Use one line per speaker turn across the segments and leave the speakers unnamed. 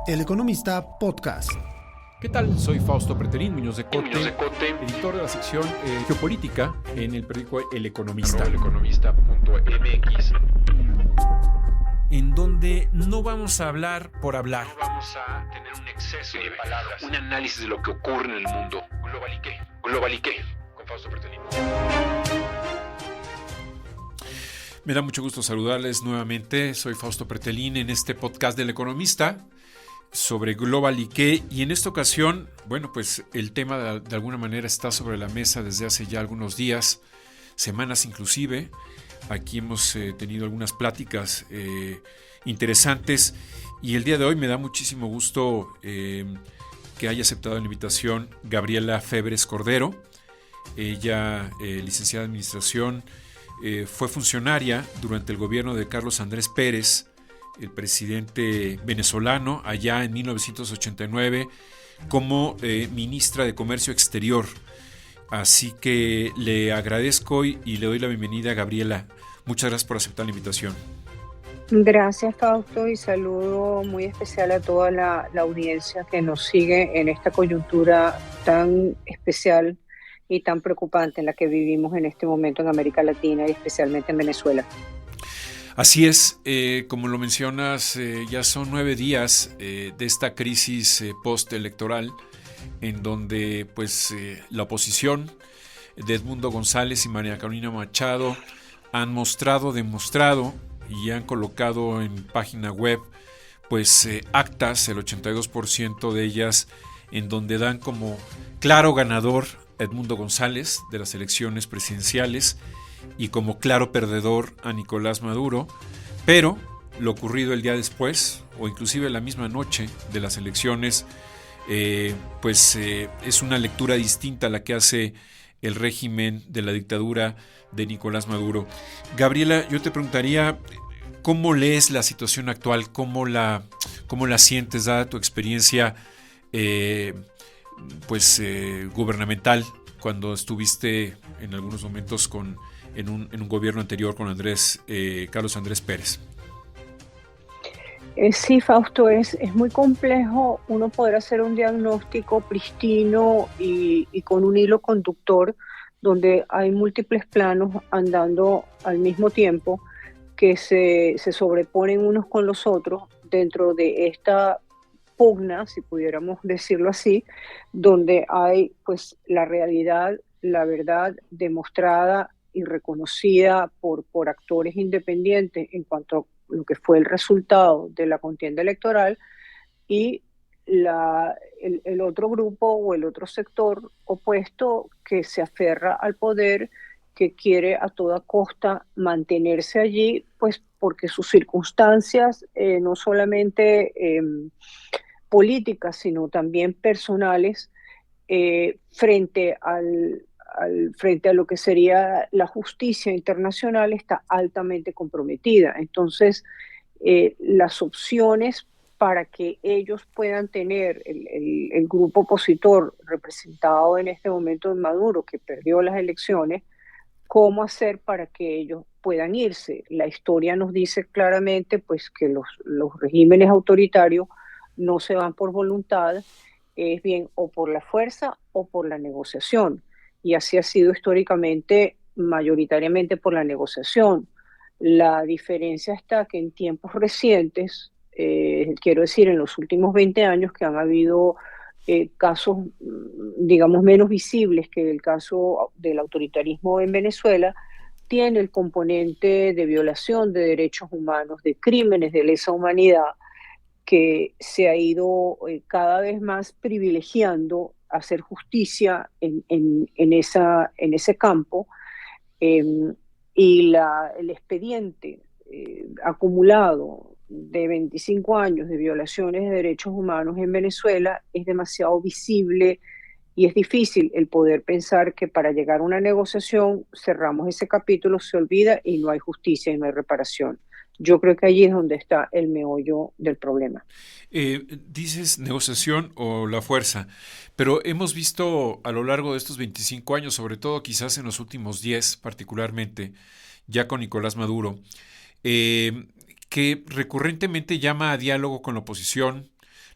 El Economista Podcast.
¿Qué tal? Soy Fausto Pretelín, Muñoz de Cote, editor de la sección Geopolítica en el periódico El Economista.
Eleconomista.mx.
En donde no vamos a hablar por hablar.
No vamos a tener un exceso de palabras, un análisis de lo que ocurre en el mundo. Globaliqué, con Fausto Pretelín.
Me da mucho gusto saludarles nuevamente. Soy Fausto Pretelín en este podcast del Economista sobre Globaliqué, y en esta ocasión, bueno, pues el tema de alguna manera está sobre la mesa desde hace ya algunos días, semanas inclusive. Aquí hemos tenido algunas pláticas interesantes, y el día de hoy me da muchísimo gusto que haya aceptado la invitación Gabriela Febres Cordero. Ella, licenciada en Administración, fue funcionaria durante el gobierno de Carlos Andrés Pérez, el presidente venezolano, allá en 1989, como ministra de Comercio Exterior. Así que le agradezco y le doy la bienvenida a Gabriela. Muchas gracias por aceptar la invitación.
Gracias, Fausto, y saludo muy especial a toda la audiencia que nos sigue en esta coyuntura tan especial y tan preocupante en la que vivimos en este momento en América Latina y especialmente en Venezuela.
Así es, como lo mencionas, ya son 9 días de esta crisis postelectoral, en donde pues la oposición de Edmundo González y María Carolina Machado han demostrado y han colocado en página web pues actas, el 82% de ellas, en donde dan como claro ganador a Edmundo González de las elecciones presidenciales y como claro perdedor a Nicolás Maduro. Pero lo ocurrido el día después, o inclusive la misma noche de las elecciones, es una lectura distinta a la que hace el régimen de la dictadura de Nicolás Maduro. Gabriela, yo te preguntaría, ¿cómo lees la situación actual? ¿Cómo la sientes, dada tu experiencia gubernamental, cuando estuviste en algunos momentos en un gobierno anterior con Carlos Andrés Pérez?
Sí, Fausto, es muy complejo uno poder hacer un diagnóstico pristino y con un hilo conductor donde hay múltiples planos andando al mismo tiempo que se sobreponen unos con los otros dentro de esta pugna, si pudiéramos decirlo así, donde hay pues la realidad, la verdad demostrada y reconocida por actores independientes en cuanto a lo que fue el resultado de la contienda electoral, y el otro grupo o el otro sector opuesto que se aferra al poder, que quiere a toda costa mantenerse allí, pues porque sus circunstancias, no solamente políticas, sino también personales, frente a lo que sería la justicia internacional, está altamente comprometida. Entonces, las opciones para que ellos puedan tener el grupo opositor representado en este momento en Maduro, que perdió las elecciones, cómo hacer para que ellos puedan irse. La historia nos dice claramente pues, que los regímenes autoritarios no se van por voluntad, es bien o por la fuerza o por la negociación. Y así ha sido históricamente, mayoritariamente por la negociación. La diferencia está que en tiempos recientes, quiero decir, en los últimos 20 años, que han habido casos, digamos, menos visibles que el caso del autoritarismo en Venezuela, tiene el componente de violación de derechos humanos, de crímenes de lesa humanidad, que se ha ido cada vez más privilegiando hacer justicia en ese campo, y el expediente acumulado de 25 años de violaciones de derechos humanos en Venezuela es demasiado visible, y es difícil el poder pensar que para llegar a una negociación cerramos ese capítulo, se olvida y no hay justicia y no hay reparación. Yo creo que allí es donde está el meollo del problema.
Dices negociación o la fuerza, pero hemos visto a lo largo de estos 25 años, sobre todo quizás en los últimos 10 particularmente, ya con Nicolás Maduro, que recurrentemente llama a diálogo con la oposición,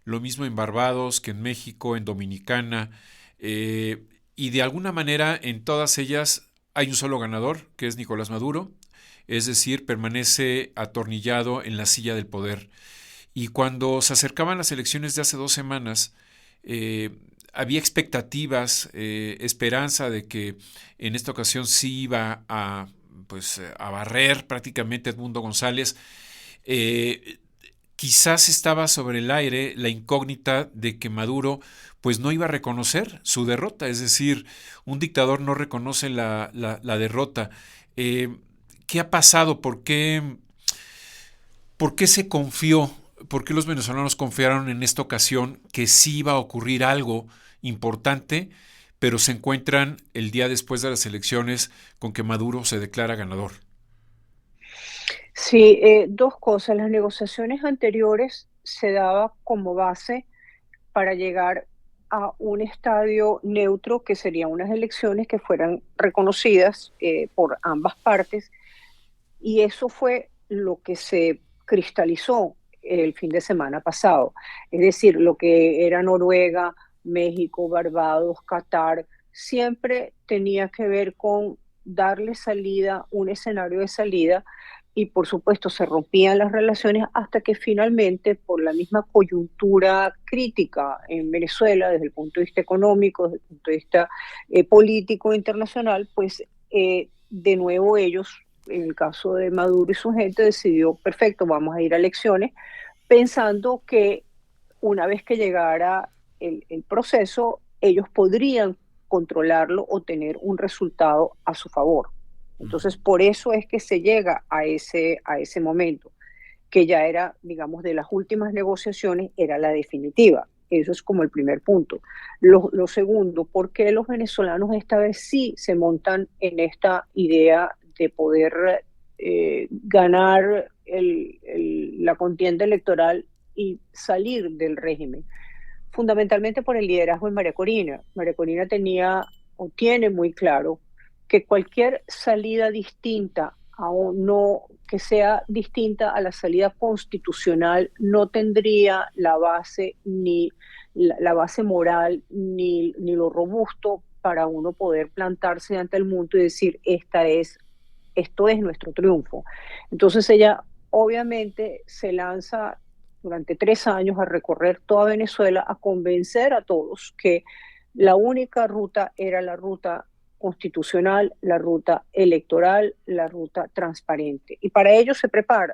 lo mismo en Barbados que en México, en Dominicana, y de alguna manera en todas ellas hay un solo ganador, que es Nicolás Maduro, es decir, permanece atornillado en la silla del poder. Y cuando se acercaban las elecciones de hace 2 semanas, había expectativas, esperanza de que en esta ocasión sí iba a barrer prácticamente Edmundo González. Quizás estaba sobre el aire la incógnita de que Maduro pues no iba a reconocer su derrota, es decir, un dictador no reconoce la derrota. ¿Qué ha pasado? ¿Por qué se confió? ¿Por qué los venezolanos confiaron en esta ocasión que sí iba a ocurrir algo importante, pero se encuentran el día después de las elecciones con que Maduro se declara ganador?
Sí, dos cosas. Las negociaciones anteriores se daba como base para llegar a un estadio neutro, que serían unas elecciones que fueran reconocidas por ambas partes, y eso fue lo que se cristalizó el fin de semana pasado. Es decir, lo que era Noruega, México, Barbados, Qatar, siempre tenía que ver con darle salida, un escenario de salida, y por supuesto se rompían las relaciones hasta que finalmente, por la misma coyuntura crítica en Venezuela, desde el punto de vista económico, desde el punto de vista político internacional, pues de nuevo ellos, en el caso de Maduro y su gente, decidió, perfecto, vamos a ir a elecciones, pensando que una vez que llegara el proceso, ellos podrían controlarlo o tener un resultado a su favor. Entonces, por eso es que se llega a ese momento, que ya era, digamos, de las últimas negociaciones, era la definitiva. Eso es como el primer punto. Lo segundo, ¿por qué los venezolanos esta vez sí se montan en esta idea de poder ganar la contienda electoral y salir del régimen? Fundamentalmente por el liderazgo de María Corina. María Corina tenía o tiene muy claro que cualquier salida distinta, no, que sea distinta a la salida constitucional, no tendría la base ni la base moral ni lo robusto para uno poder plantarse ante el mundo y decir esto es nuestro triunfo. Entonces ella obviamente se lanza durante 3 años a recorrer toda Venezuela, a convencer a todos que la única ruta era la ruta constitucional, la ruta electoral, la ruta transparente. Y para ello se prepara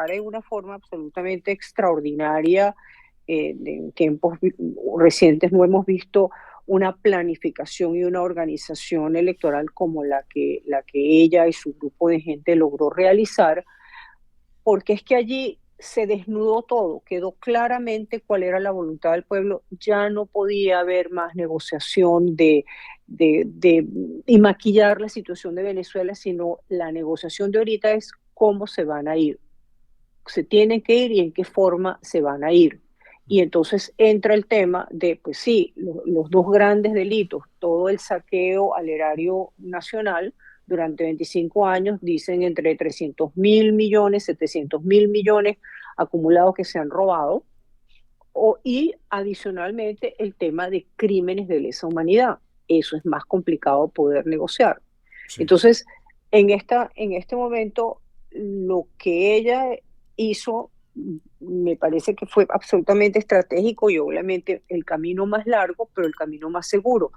de una forma absolutamente extraordinaria. En tiempos recientes no hemos visto una planificación y una organización electoral como la que ella y su grupo de gente logró realizar, porque es que allí se desnudó todo, quedó claramente cuál era la voluntad del pueblo, ya no podía haber más negociación y maquillar la situación de Venezuela, sino la negociación de ahorita es cómo se van a ir, se tienen que ir y en qué forma se van a ir. Y entonces entra el tema de, pues sí, los dos grandes delitos, todo el saqueo al erario nacional, durante 25 años, dicen entre 300.000 millones, 700.000 millones acumulados que se han robado, y adicionalmente el tema de crímenes de lesa humanidad. Eso es más complicado poder negociar. Sí. Entonces, en este momento, lo que ella hizo me parece que fue absolutamente estratégico y obviamente el camino más largo, pero el camino más seguro.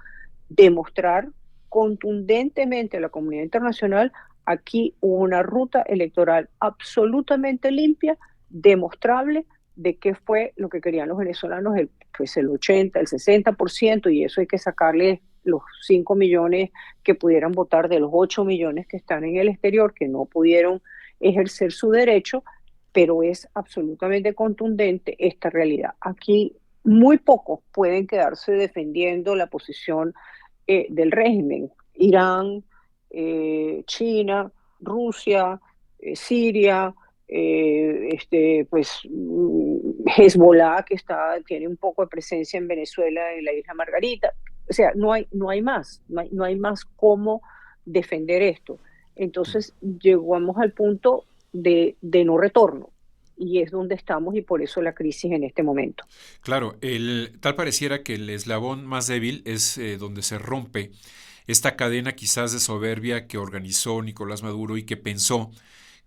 Demostrar contundentemente a la comunidad internacional: aquí hubo una ruta electoral absolutamente limpia, demostrable, de qué fue lo que querían los venezolanos, pues el 80, el 60%, y eso hay que sacarle los 5 millones que pudieran votar de los 8 millones que están en el exterior, que no pudieron ejercer su derecho, pero es absolutamente contundente esta realidad. Aquí muy pocos pueden quedarse defendiendo la posición del régimen. Irán, China, Rusia, Siria, pues Hezbollah, que tiene un poco de presencia en Venezuela, en la isla Margarita. O sea, no hay más cómo defender esto. Entonces llegamos al punto de no retorno. y es donde estamos y por eso la crisis en este momento.
Claro, tal pareciera que el eslabón más débil es donde se rompe esta cadena quizás de soberbia que organizó Nicolás Maduro y que pensó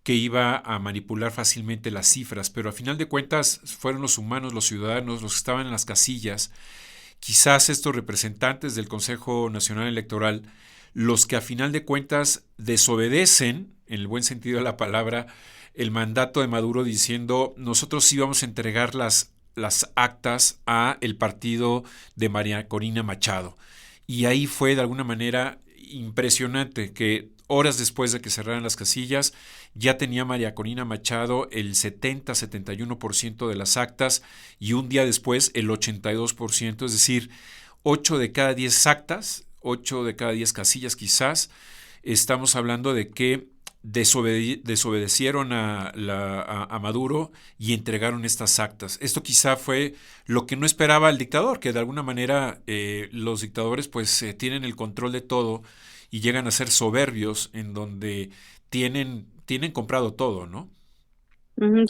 que iba a manipular fácilmente las cifras, pero a final de cuentas fueron los humanos, los ciudadanos, los que estaban en las casillas, quizás estos representantes del Consejo Nacional Electoral, los que a final de cuentas desobedecen, en el buen sentido de la palabra, el mandato de Maduro diciendo nosotros sí vamos a entregar las actas a el partido de María Corina Machado. Y ahí fue de alguna manera impresionante que horas después de que cerraran las casillas ya tenía María Corina Machado el 70-71% de las actas y un día después el 82%, es decir, 8 de cada 10 actas, 8 de cada 10 casillas quizás. Estamos hablando de que desobedecieron a Maduro y entregaron estas actas. Esto quizá fue lo que no esperaba el dictador, que de alguna manera los dictadores pues tienen el control de todo y llegan a ser soberbios en donde tienen comprado todo, ¿no?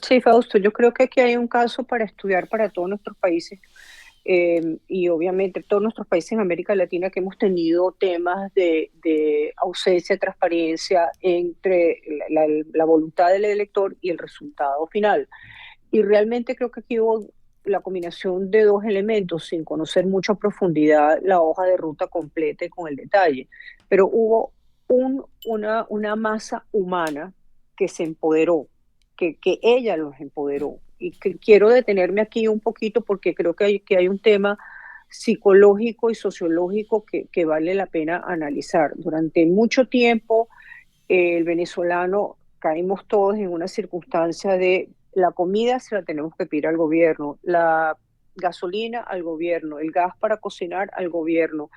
Sí, Fausto, yo creo que aquí hay un caso para estudiar para todos nuestros países y obviamente todos nuestros países en América Latina que hemos tenido temas de ausencia de transparencia entre la voluntad del elector y el resultado final. Y realmente creo que aquí hubo la combinación de dos elementos sin conocer mucho a profundidad la hoja de ruta completa y con el detalle, pero hubo una masa humana que se empoderó, que ella los empoderó. Y que quiero detenerme aquí un poquito porque creo que hay un tema psicológico y sociológico que vale la pena analizar. Durante mucho tiempo, el venezolano caímos todos en una circunstancia de la comida se la tenemos que pedir al gobierno, la gasolina al gobierno, el gas para cocinar al gobierno.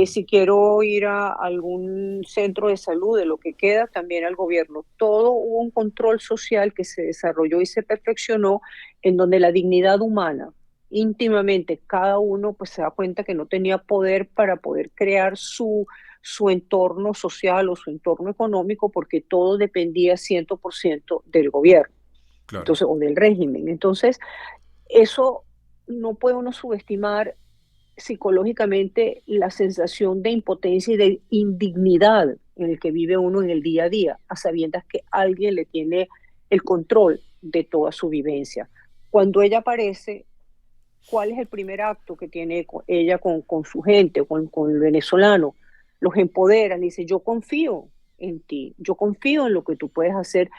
Si quiero ir a algún centro de salud, de lo que queda, también al gobierno. Todo hubo un control social que se desarrolló y se perfeccionó en donde la dignidad humana, íntimamente, cada uno pues se da cuenta que no tenía poder para poder crear su entorno social o su entorno económico porque todo dependía 100% del gobierno,
Claro.
entonces, o del régimen. Entonces, eso no puede uno subestimar psicológicamente la sensación de impotencia y de indignidad en el que vive uno en el día a día, a sabiendas que alguien le tiene el control de toda su vivencia. Cuando ella aparece, ¿cuál es el primer acto que tiene ella con su gente, con el venezolano? Los empoderan, dice, yo confío en ti, yo confío en lo que tú puedes hacer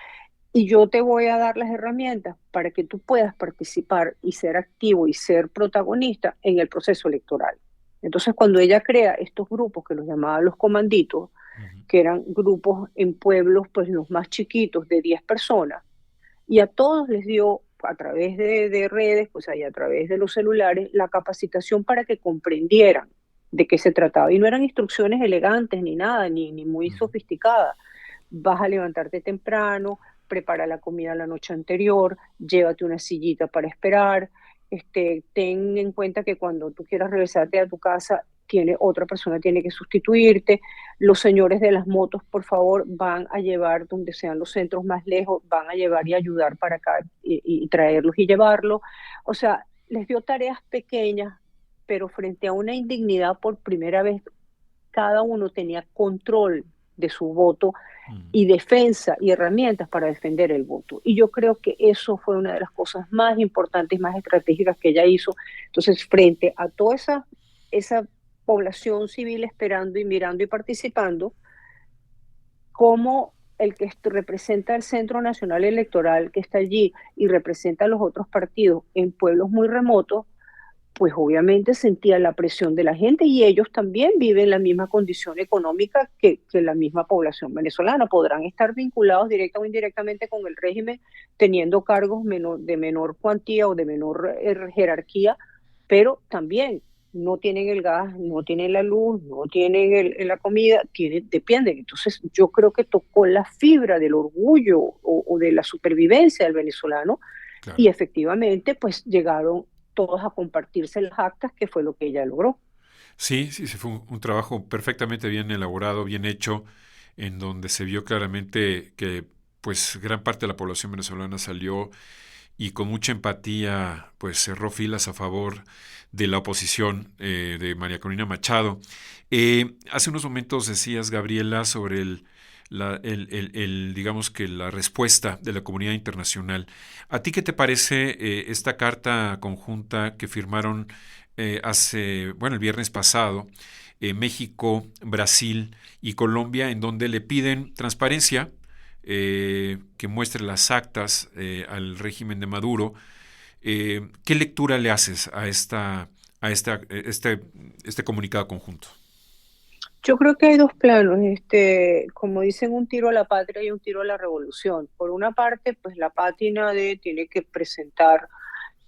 y yo te voy a dar las herramientas para que tú puedas participar y ser activo y ser protagonista en el proceso electoral. Entonces, cuando ella crea estos grupos que los llamaba los comanditos, que eran grupos en pueblos, pues los más chiquitos, de 10 personas, y a todos les dio, a través de redes, pues ahí a través de los celulares, la capacitación para que comprendieran de qué se trataba. Y no eran instrucciones elegantes ni nada, ni muy sofisticadas. Vas a levantarte temprano, prepara la comida la noche anterior, llévate una sillita para esperar, ten en cuenta que cuando tú quieras regresarte a tu casa, otra persona tiene que sustituirte, los señores de las motos, por favor, van a llevar donde sean los centros más lejos, van a llevar y ayudar para acá y traerlos y llevarlos. O sea, les dio tareas pequeñas, pero frente a una indignidad por primera vez, cada uno tenía control de su voto y defensa y herramientas para defender el voto. Y yo creo que eso fue una de las cosas más importantes y más estratégicas que ella hizo. Entonces, frente a toda esa población civil esperando y mirando y participando, como el que representa el Centro Nacional Electoral que está allí y representa a los otros partidos en pueblos muy remotos, pues obviamente sentía la presión de la gente y ellos también viven la misma condición económica que la misma población venezolana. Podrán estar vinculados directa o indirectamente con el régimen, teniendo cargos de menor cuantía o de menor jerarquía, pero también no tienen el gas, no tienen la luz, no tienen la comida, dependen. Entonces yo creo que tocó la fibra del orgullo o de la supervivencia del venezolano. Claro. Y efectivamente pues llegaron todos a compartirse las actas, que fue lo que ella logró.
Sí, fue un trabajo perfectamente bien elaborado, bien hecho, en donde se vio claramente que pues gran parte de la población venezolana salió y con mucha empatía pues cerró filas a favor de la oposición de María Corina Machado. Hace unos momentos decías, Gabriela, sobre digamos que la respuesta de la comunidad internacional. ¿A ti qué te parece esta carta conjunta que firmaron el viernes pasado, México, Brasil y Colombia, en donde le piden transparencia, que muestre las actas al régimen de Maduro? ¿Qué lectura le haces a este comunicado conjunto?
Yo creo que hay dos planos, como dicen, un tiro a la patria y un tiro a la revolución. Por una parte, pues la pátina tiene que presentar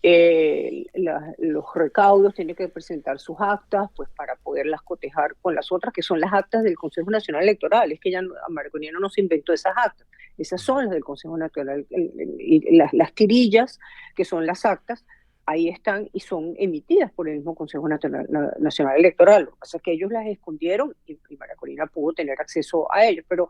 los recaudos, tiene que presentar sus actas, pues para poderlas cotejar con las otras, que son las actas del Consejo Nacional Electoral. Es que María Corina no se inventó esas actas, esas son las del Consejo Nacional, y las tirillas, que son las actas, ahí están y son emitidas por el mismo Consejo Nacional Electoral. Lo que pasa es que ellos las escondieron y María Corina pudo tener acceso a ellos, pero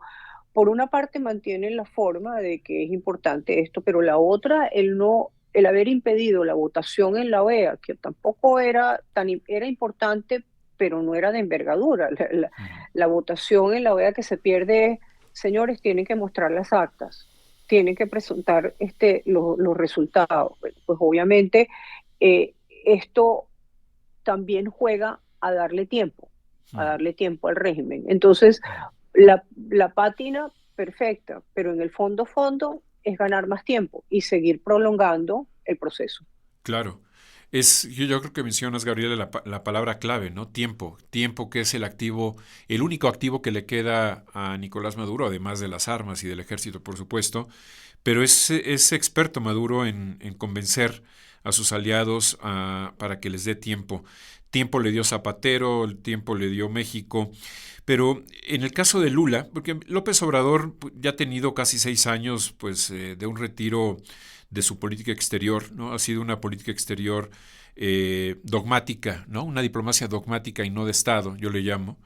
por una parte mantienen la forma de que es importante esto, pero la otra, el haber impedido la votación en la OEA, que tampoco era importante, pero no era de envergadura. La votación en la OEA que se pierde, señores, tienen que mostrar las actas, tienen que presentar los resultados. Pues obviamente esto también juega a darle tiempo al régimen. Entonces, la pátina perfecta, pero en el fondo es ganar más tiempo y seguir prolongando el proceso.
Claro. Yo creo que mencionas, Gabriela, la palabra clave, ¿no? Tiempo. Tiempo, que es el único activo que le queda a Nicolás Maduro, además de las armas y del ejército, por supuesto. Pero es experto Maduro en convencer a sus aliados para que les dé tiempo. Tiempo le dio Zapatero, el tiempo le dio México. Pero en el caso de Lula, porque López Obrador ya ha tenido casi 6 años pues, de un retiro de su política exterior, ¿no? Ha sido una política exterior dogmática, ¿no? Una diplomacia dogmática y no de Estado, yo le llamo.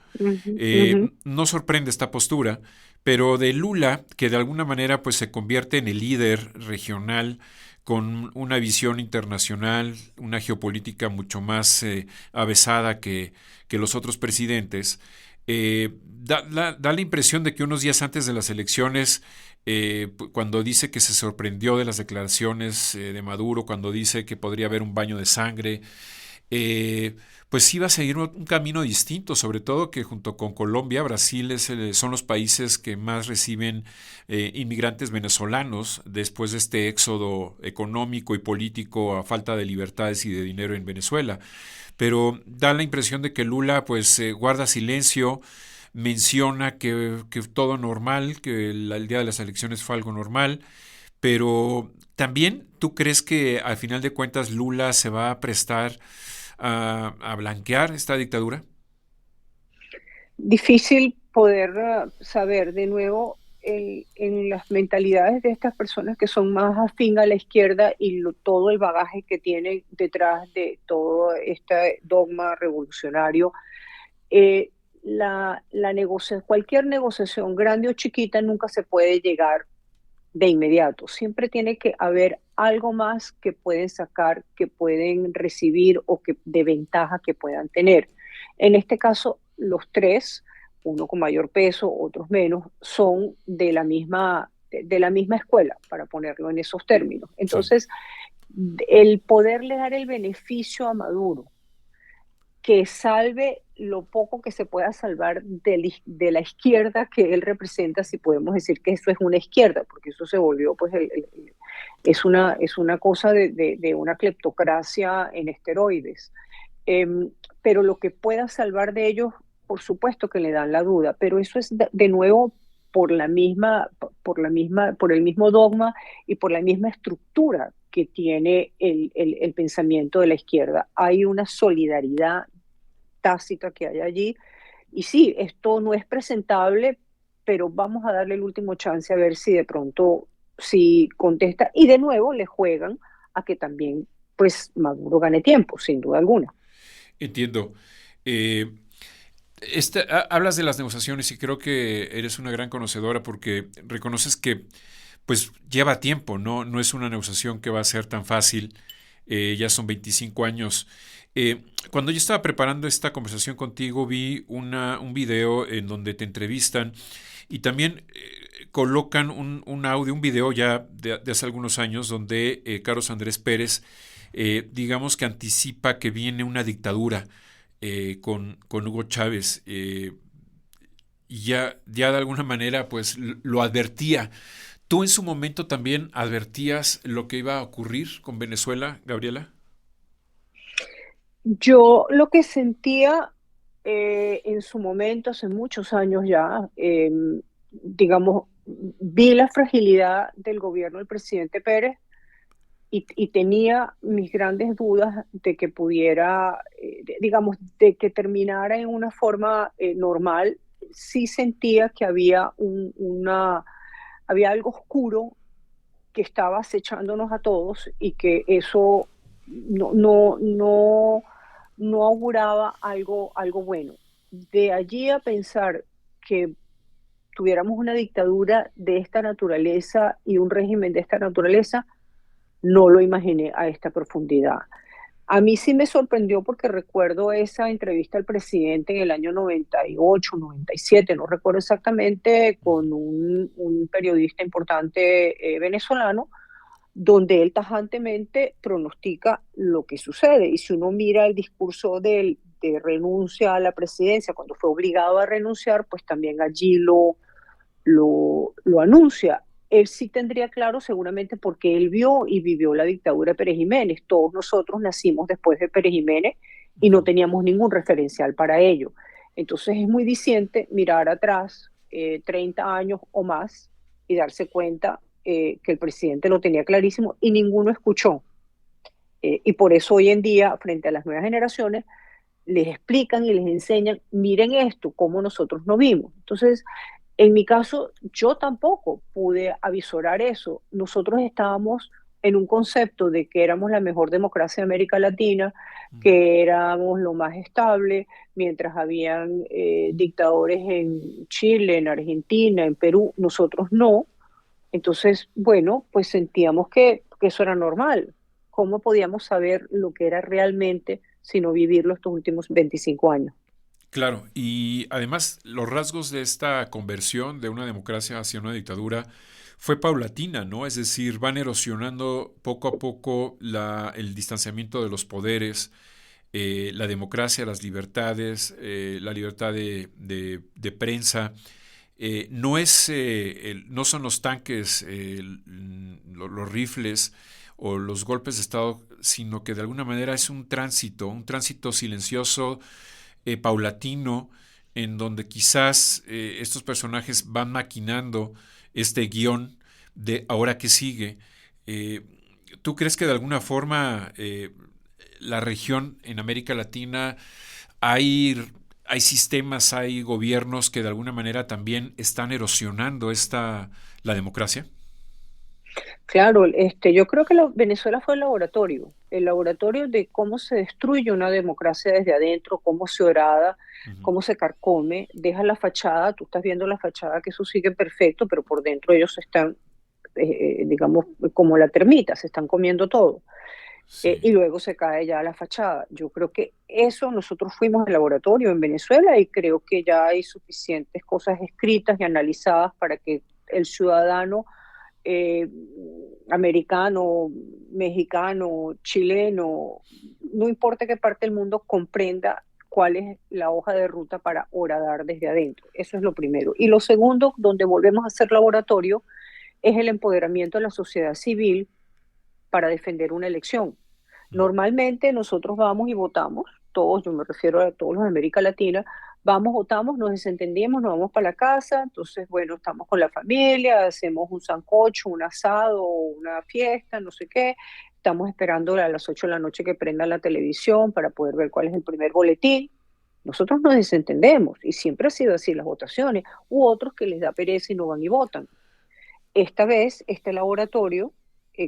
No sorprende esta postura, pero de Lula, que de alguna manera pues, se convierte en el líder regional con una visión internacional, una geopolítica mucho más avesada que los otros presidentes, da la impresión de que unos días antes de las elecciones, cuando dice que se sorprendió de las declaraciones de Maduro, cuando dice que podría haber un baño de sangre, pues iba a seguir un camino distinto, sobre todo que junto con Colombia, Brasil son los países que más reciben inmigrantes venezolanos después de este éxodo económico y político a falta de libertades y de dinero en Venezuela. Pero da la impresión de que Lula pues guarda silencio, menciona que todo normal, que el día de las elecciones fue algo normal, pero también ¿tú crees que al final de cuentas Lula se va a prestar a blanquear esta dictadura?
Difícil poder saber de nuevo en las mentalidades de estas personas que son más afín a la izquierda y todo el bagaje que tienen detrás de todo este dogma revolucionario. Cualquier negociación, grande o chiquita, nunca se puede llegar de inmediato. Siempre tiene que haber algo más que pueden sacar, que pueden recibir o de ventaja que puedan tener. En este caso, los tres, uno con mayor peso, otros menos, son de la misma escuela, para ponerlo en esos términos. Entonces, el poderle dar el beneficio a Maduro, que salve lo poco que se pueda salvar de la izquierda que él representa, si podemos decir que eso es una izquierda, porque eso se volvió, pues, es una cosa de una cleptocracia en esteroides. Pero lo que pueda salvar de ellos, por supuesto que le dan la duda, pero eso es de nuevo por el mismo dogma y por la misma estructura que tiene el pensamiento de la izquierda. Hay una solidaridad tácita que hay allí, y sí, esto no es presentable, pero vamos a darle el último chance a ver si de pronto si contesta, y de nuevo le juegan a que también pues Maduro gane tiempo, sin duda alguna.
Entiendo. Hablas de las negociaciones y creo que eres una gran conocedora porque reconoces que pues lleva tiempo, no es una negociación que va a ser tan fácil. Ya son 25 años. Cuando yo estaba preparando esta conversación contigo, vi un video en donde te entrevistan y también colocan un audio, un video ya de hace algunos años, donde Carlos Andrés Pérez, digamos que anticipa que viene una dictadura con Hugo Chávez. Y ya de alguna manera pues lo advertía. ¿Tú en su momento también advertías lo que iba a ocurrir con Venezuela, Gabriela?
Yo lo que sentía en su momento, hace muchos años ya, digamos, vi la fragilidad del gobierno del presidente Pérez y tenía mis grandes dudas de que pudiera, digamos, de que terminara en una forma normal. Sí sentía que había algo oscuro que estaba acechándonos a todos y que eso no auguraba algo bueno. De allí a pensar que tuviéramos una dictadura de esta naturaleza y un régimen de esta naturaleza, no lo imaginé a esta profundidad. A mí sí me sorprendió porque recuerdo esa entrevista al presidente en el año 98, 97, no recuerdo exactamente, con un periodista importante venezolano, donde él tajantemente pronostica lo que sucede. Y si uno mira el discurso de renuncia a la presidencia, cuando fue obligado a renunciar, pues también allí lo anuncia. Él sí tendría claro seguramente porque él vio y vivió la dictadura de Pérez Jiménez. Todos nosotros nacimos después de Pérez Jiménez y no teníamos ningún referencial para ello. Entonces es muy diciente mirar atrás 30 años o más y darse cuenta que el presidente lo tenía clarísimo y ninguno escuchó. Y por eso hoy en día, frente a las nuevas generaciones, les explican y les enseñan, miren esto, cómo nosotros no vimos. Entonces, en mi caso, yo tampoco pude avisorar eso. Nosotros estábamos en un concepto de que éramos la mejor democracia de América Latina, que éramos lo más estable, mientras habían dictadores en Chile, en Argentina, en Perú, nosotros no. Entonces, bueno, pues sentíamos que eso era normal. ¿Cómo podíamos saber lo que era realmente sino vivirlo estos últimos 25 años?
Claro, y además los rasgos de esta conversión de una democracia hacia una dictadura fue paulatina, ¿no? Es decir, van erosionando poco a poco el distanciamiento de los poderes, la democracia, las libertades, la libertad de prensa. No son los tanques, los rifles o los golpes de Estado, sino que de alguna manera es un tránsito silencioso, paulatino, en donde quizás estos personajes van maquinando este guión de ahora que sigue. Eh, ¿Tú crees que de alguna forma la región en América Latina hay sistemas, hay gobiernos que de alguna manera también están erosionando la democracia?
Claro, yo creo que Venezuela fue el laboratorio de cómo se destruye una democracia desde adentro, cómo se horada,
Ujú.
cómo se carcome, deja la fachada, tú estás viendo la fachada que eso sigue perfecto, pero por dentro ellos están, digamos, como la termita, se están comiendo todo.
Sí,
Y luego se cae ya la fachada. Yo creo que eso nosotros fuimos el laboratorio en Venezuela y creo que ya hay suficientes cosas escritas y analizadas para que el ciudadano eh, americano, mexicano, chileno, no importa qué parte del mundo, comprenda cuál es la hoja de ruta para horadar desde adentro. Eso es lo primero. Y lo segundo, donde volvemos a hacer laboratorio, es el empoderamiento de la sociedad civil para defender una elección.
mm,
Normalmente nosotros vamos y votamos, todos, yo me refiero a todos los de América Latina, vamos, votamos, nos desentendemos, nos vamos para la casa, entonces, bueno, estamos con la familia, hacemos un sancocho, un asado, una fiesta, no sé qué, estamos esperando a las 8 de la noche que prenda la televisión para poder ver cuál es el primer boletín. Nosotros nos desentendemos y siempre ha sido así las votaciones, u otros que les da pereza y no van y votan. Esta vez, este laboratorio,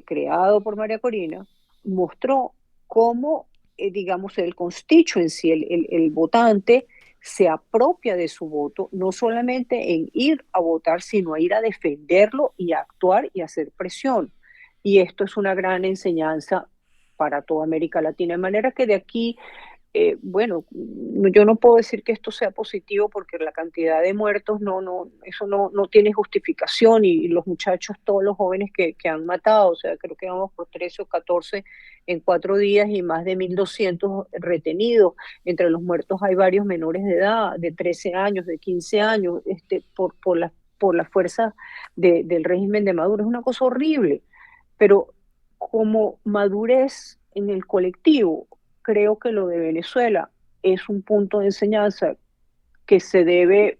creado por María Corina, mostró cómo, digamos, el constituency, el votante, se apropia de su voto, no solamente en ir a votar, sino a ir a defenderlo y a actuar y a hacer presión. Y esto es una gran enseñanza para toda América Latina. De manera que de aquí, bueno, yo no puedo decir que esto sea positivo porque la cantidad de muertos eso no tiene justificación y los muchachos, todos los jóvenes que han matado, o sea, creo que vamos por 13 o 14 en 4 días y más de 1.200 retenidos. Entre los muertos hay varios menores de edad, de 13 años, de 15 años, por la fuerza del régimen de Maduro. Es una cosa horrible, pero como madurez en el colectivo, creo que lo de Venezuela es un punto de enseñanza que se debe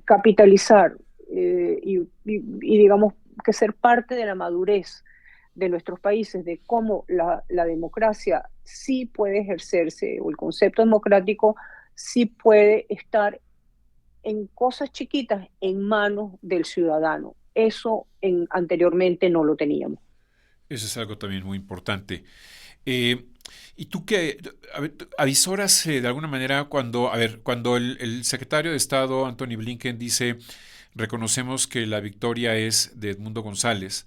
capitalizar y digamos que ser parte de la madurez de nuestros países, de cómo la democracia sí puede ejercerse, o el concepto democrático sí puede estar en cosas chiquitas en manos del ciudadano. Eso anteriormente no lo teníamos.
Eso es algo también muy importante. Eh, ¿Y tú qué avisoras de alguna manera cuando el secretario de Estado, Anthony Blinken, dice, reconocemos que la victoria es de Edmundo González?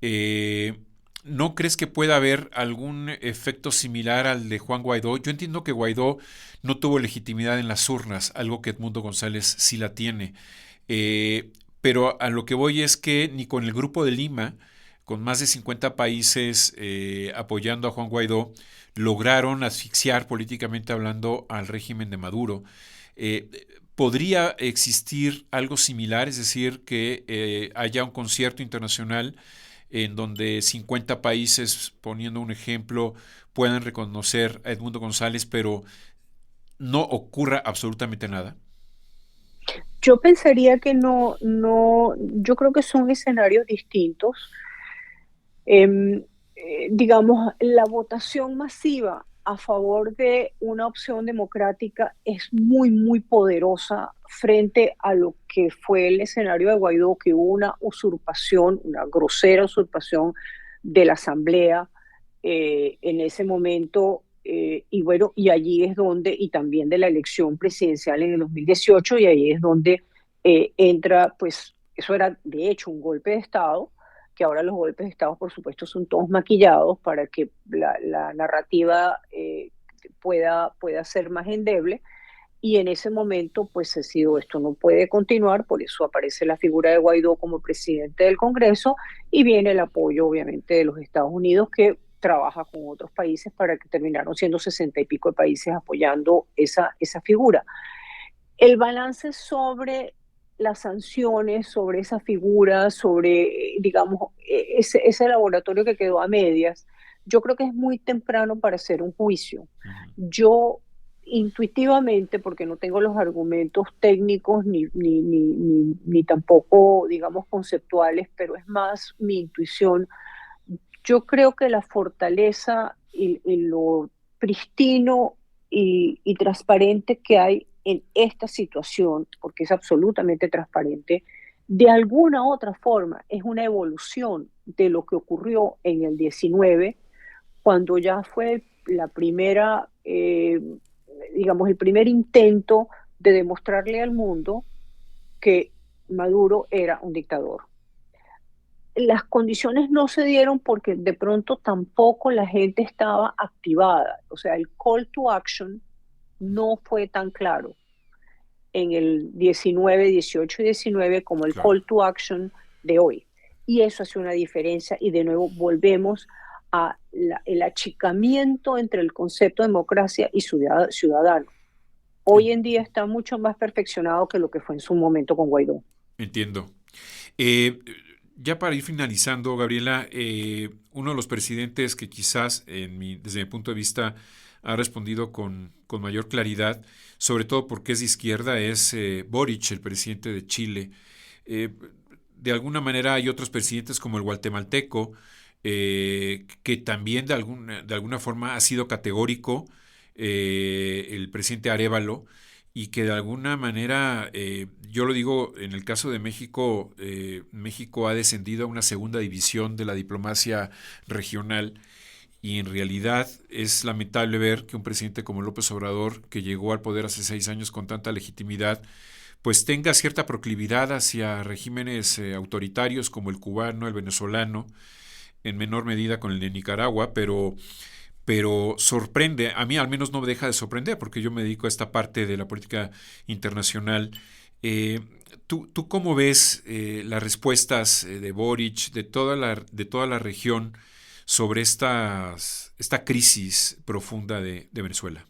eh, ¿No crees que pueda haber algún efecto similar al de Juan Guaidó? Yo entiendo que Guaidó no tuvo legitimidad en las urnas, algo que Edmundo González sí la tiene. Pero a lo que voy es que ni con el Grupo de Lima, con más de 50 países apoyando a Juan Guaidó, lograron asfixiar políticamente hablando al régimen de Maduro. Eh, ¿Podría existir algo similar? Es decir, que haya un concierto internacional en donde 50 países, poniendo un ejemplo, puedan reconocer a Edmundo González, pero no ocurra absolutamente nada.
Yo pensaría que yo creo que son escenarios distintos. Digamos, la votación masiva a favor de una opción democrática es muy, muy poderosa frente a lo que fue el escenario de Guaidó, que hubo una usurpación, una grosera usurpación de la Asamblea en ese momento. Y bueno, y allí es donde, y también de la elección presidencial en el 2018, y ahí es donde entra, pues, eso era de hecho un golpe de Estado, que ahora los golpes de Estado, por supuesto, son todos maquillados para que la narrativa pueda ser más endeble. Y en ese momento, pues ha sido, esto no puede continuar, por eso aparece la figura de Guaidó como presidente del Congreso y viene el apoyo, obviamente, de los Estados Unidos, que trabaja con otros países para que terminaron siendo 60 y pico de países apoyando esa figura. El balance sobre las sanciones, sobre esa figura, sobre, digamos, ese laboratorio que quedó a medias, yo creo que es muy temprano para hacer un juicio.
Ujú.
Yo intuitivamente, porque no tengo los argumentos técnicos ni tampoco, digamos, conceptuales, pero es más mi intuición, yo creo que la fortaleza y lo pristino y transparente que hay en esta situación, porque es absolutamente transparente, de alguna otra forma es una evolución de lo que ocurrió en el 19, cuando ya fue la primera, digamos, el primer intento de demostrarle al mundo que Maduro era un dictador. Las condiciones no se dieron porque de pronto tampoco la gente estaba activada. O sea, el call to action no fue tan claro en el 19, 18 y 19 como el
Claro.
call to action de hoy. Y eso hace una diferencia y de nuevo volvemos a el achicamiento entre el concepto de democracia y ciudadano. Hoy en día está mucho más perfeccionado que lo que fue en su momento con Guaidó.
Entiendo. Eh, ya para ir finalizando, Gabriela, uno de los presidentes que quizás, desde mi punto de vista, ha respondido con mayor claridad, sobre todo porque es de izquierda, es Boric, el presidente de Chile. Eh, de alguna manera hay otros presidentes como el guatemalteco, que también de alguna forma ha sido categórico, el presidente Arévalo, y que de alguna manera, yo lo digo, en el caso de México, México ha descendido a una segunda división de la diplomacia regional y en realidad es lamentable ver que un presidente como López Obrador, que llegó al poder hace 6 años con tanta legitimidad, pues tenga cierta proclividad hacia regímenes autoritarios como el cubano, el venezolano, en menor medida con el de Nicaragua, pero sorprende, a mí al menos no me deja de sorprender, porque yo me dedico a esta parte de la política internacional. Eh, ¿tú cómo ves las respuestas de Boric, de toda la región, sobre esta crisis profunda de Venezuela?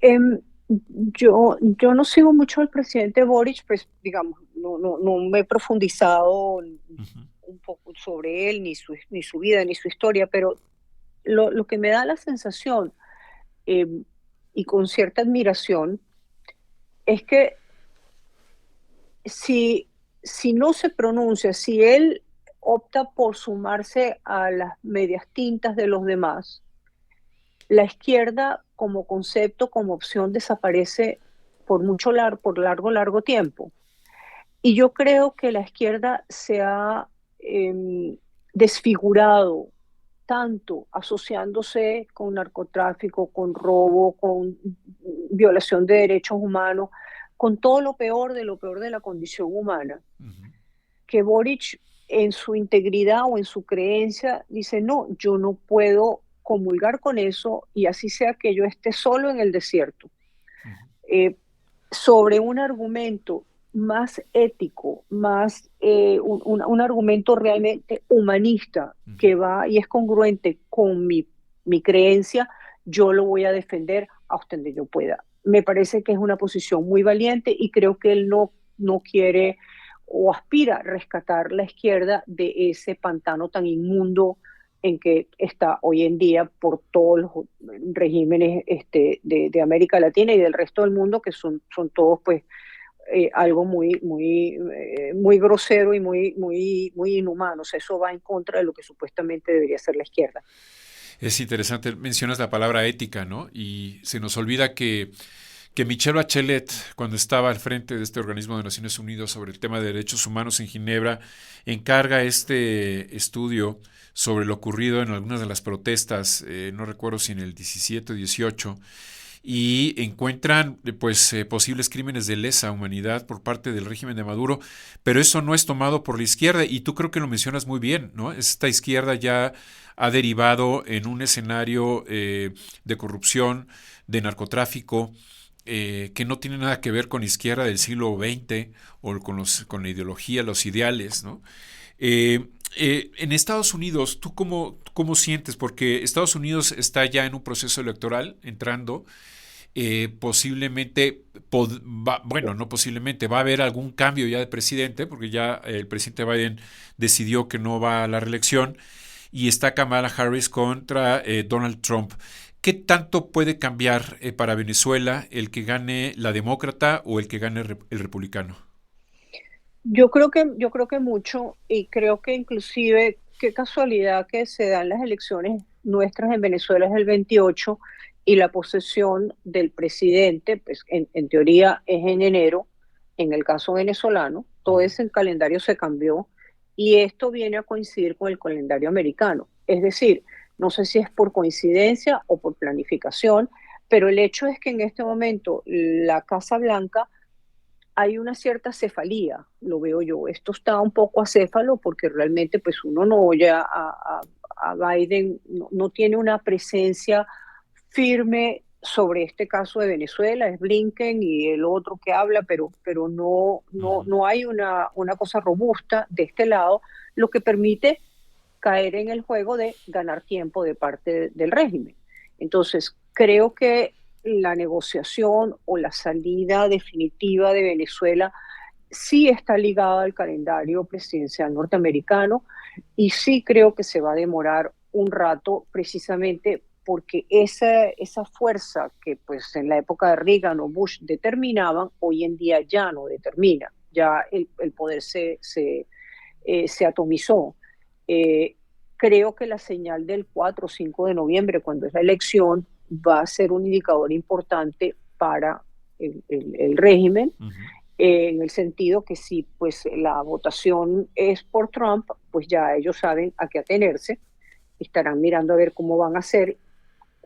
Em, yo no sigo mucho al presidente Boric, pues digamos, no me he profundizado
Ujú.
un poco sobre él, ni su vida, ni su historia, pero lo que me da la sensación, eh, y con cierta admiración, es que si, si no se pronuncia, si él opta por sumarse a las medias tintas de los demás, la izquierda como concepto, como opción, desaparece por largo tiempo. Y yo creo que la izquierda se ha desfigurado tanto asociándose con narcotráfico, con robo, con violación de derechos humanos, con todo lo peor de la condición humana,
Ujú.
que Boric en su integridad o en su creencia dice, no, yo no puedo comulgar con eso y así sea que yo esté solo en el desierto.
Ujú.
Eh, Sobre un argumento más ético, más un argumento realmente humanista
Ujú.
que va y es congruente con mi creencia, yo lo voy a defender hasta donde yo pueda. Me parece que es una posición muy valiente y creo que él no quiere o aspira a rescatar la izquierda de ese pantano tan inmundo en que está hoy en día por todos los regímenes de América Latina y del resto del mundo, que son todos pues algo muy grosero y muy inhumano. O sea, eso va en contra de lo que supuestamente debería ser la izquierda.
Es interesante, mencionas la palabra ética, ¿no? Y se nos olvida que Michelle Bachelet, cuando estaba al frente de este organismo de Naciones Unidas sobre el tema de derechos humanos en Ginebra, encarga este estudio sobre lo ocurrido en algunas de las protestas, no recuerdo si en el 17 o 18, y encuentran pues posibles crímenes de lesa humanidad por parte del régimen de Maduro, pero eso no es tomado por la izquierda y tú creo que lo mencionas muy bien, ¿no? Esta izquierda ya ha derivado en un escenario de corrupción, de narcotráfico, que no tiene nada que ver con izquierda del siglo XX o con la ideología, los ideales, ¿no? En Estados Unidos, ¿tú cómo sientes? Porque Estados Unidos está ya en un proceso electoral entrando. Posiblemente, bueno, no posiblemente, va a haber algún cambio ya de presidente, porque ya el presidente Biden decidió que no va a la reelección y está Kamala Harris contra Donald Trump. ¿Qué tanto puede cambiar para Venezuela el que gane la demócrata o el que gane el republicano?
Yo creo que mucho, y creo que inclusive, qué casualidad que se dan las elecciones nuestras en Venezuela es el 28 y la posesión del presidente, pues en teoría es en enero, en el caso venezolano, todo ese calendario se cambió y esto viene a coincidir con el calendario americano. Es decir, no sé si es por coincidencia o por planificación, pero el hecho es que en este momento la Casa Blanca hay una cierta cefalía, lo veo yo. Esto está un poco acéfalo porque realmente pues uno no oye a Biden, no tiene una presencia firme sobre este caso de Venezuela, es Blinken y el otro que habla, pero
Ujú.
no hay una cosa robusta de este lado, lo que permite caer en el juego de ganar tiempo de parte del régimen. Entonces, creo que la negociación o la salida definitiva de Venezuela sí está ligada al calendario presidencial norteamericano y sí creo que se va a demorar un rato precisamente porque esa fuerza que pues en la época de Reagan o Bush determinaban, hoy en día ya no determina, ya el poder se atomizó. Eh, Creo que la señal del 4 o 5 de noviembre, cuando es la elección, va a ser un indicador importante para el régimen,
Ujú.
en el sentido que si pues la votación es por Trump, pues ya ellos saben a qué atenerse. estarán mirando a ver cómo van a hacer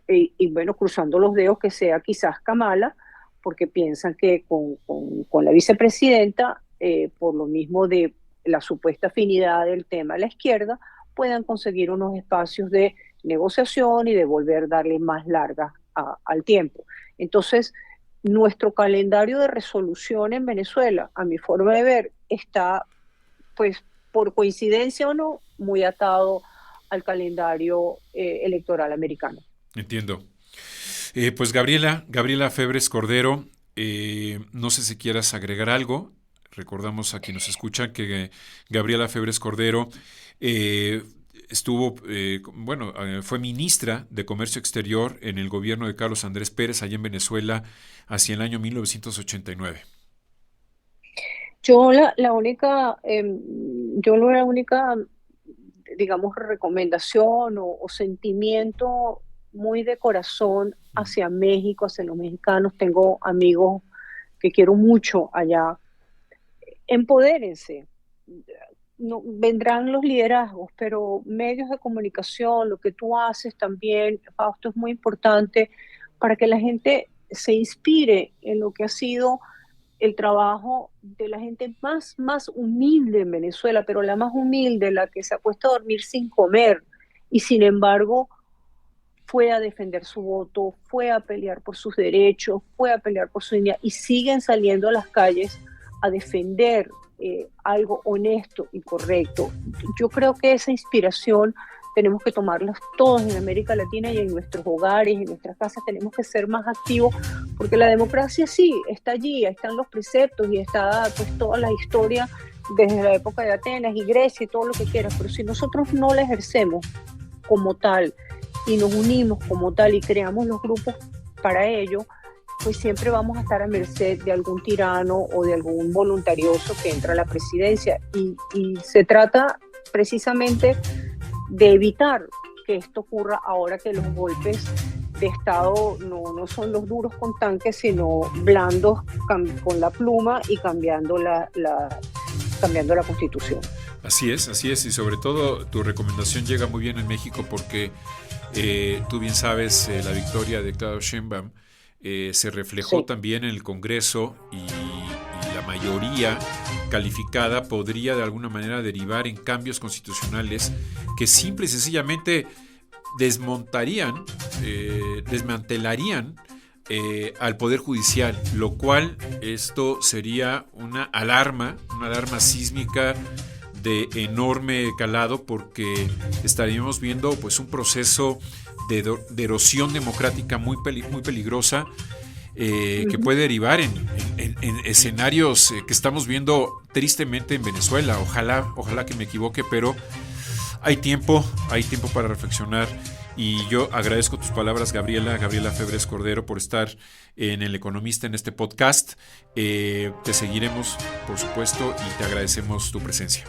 y bueno, cruzando los dedos que sea quizás Kamala, porque piensan que con la vicepresidenta, por lo mismo de la supuesta afinidad del tema a la izquierda, puedan conseguir unos espacios de negociación y de volver a darle más larga al tiempo. Entonces, nuestro calendario de resolución en Venezuela, a mi forma de ver, está, pues, por coincidencia o no, muy atado al calendario electoral americano.
Entiendo. Pues Gabriela Febres Cordero, no sé si quieras agregar algo. Recordamos a quienes nos escuchan que Gabriela Febres Cordero fue ministra de Comercio Exterior en el gobierno de Carlos Andrés Pérez allá en Venezuela hacia el año 1989.
La única, digamos, recomendación o sentimiento muy de corazón hacia México, hacia los mexicanos, tengo amigos que quiero mucho allá. Empodérense. No, vendrán los liderazgos, pero medios de comunicación, lo que tú haces también, Fausto, es muy importante para que la gente se inspire en lo que ha sido el trabajo de la gente más humilde en Venezuela, pero la más humilde, la que se acuesta a dormir sin comer y sin embargo fue a defender su voto, fue a pelear por sus derechos, fue a pelear por su dignidad y siguen saliendo a las calles a defender algo honesto y correcto. Yo creo que esa inspiración tenemos que tomarlas todos en América Latina y en nuestros hogares, en nuestras casas. Tenemos que ser más activos porque la democracia sí, está allí, ahí están los preceptos y está pues toda la historia desde la época de Atenas y Grecia y todo lo que quieras, pero si nosotros no la ejercemos como tal y nos unimos como tal y creamos los grupos para ello, pues siempre vamos a estar a merced de algún tirano o de algún voluntarioso que entra a la presidencia y se trata precisamente de evitar que esto ocurra ahora que los golpes de Estado no son los duros con tanques, sino blandos con la pluma y cambiando la Constitución.
Así es, y sobre todo tu recomendación llega muy bien en México porque tú bien sabes, la victoria de Claudia Sheinbaum se reflejó también en el Congreso y la mayoría calificada podría de alguna manera derivar en cambios constitucionales que simple y sencillamente desmantelarían al Poder Judicial, lo cual esto sería una alarma sísmica de enorme calado porque estaríamos viendo pues un proceso de erosión democrática muy peligrosa que puede derivar en escenarios que estamos viendo tristemente en Venezuela. Ojalá que me equivoque, pero hay tiempo para reflexionar y yo agradezco tus palabras, Gabriela Febres Cordero, por estar en El Economista en este podcast. Te seguiremos, por supuesto, y te agradecemos tu presencia.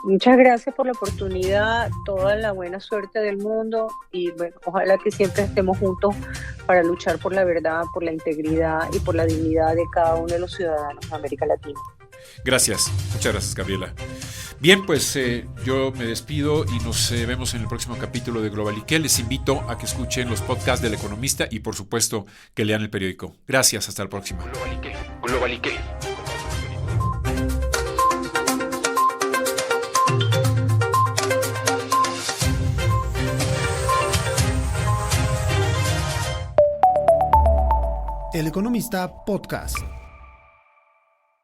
Muchas gracias por la oportunidad, toda la buena suerte del mundo y bueno, ojalá que siempre estemos juntos para luchar por la verdad, por la integridad y por la dignidad de cada uno de los ciudadanos de América Latina.
Gracias, muchas gracias, Gabriela. Bien, pues yo me despido y nos vemos en el próximo capítulo de Globalique. Les invito a que escuchen los podcasts del Economista y por supuesto que lean el periódico. Gracias, hasta la próxima.
Globalique.
El Economista Podcast.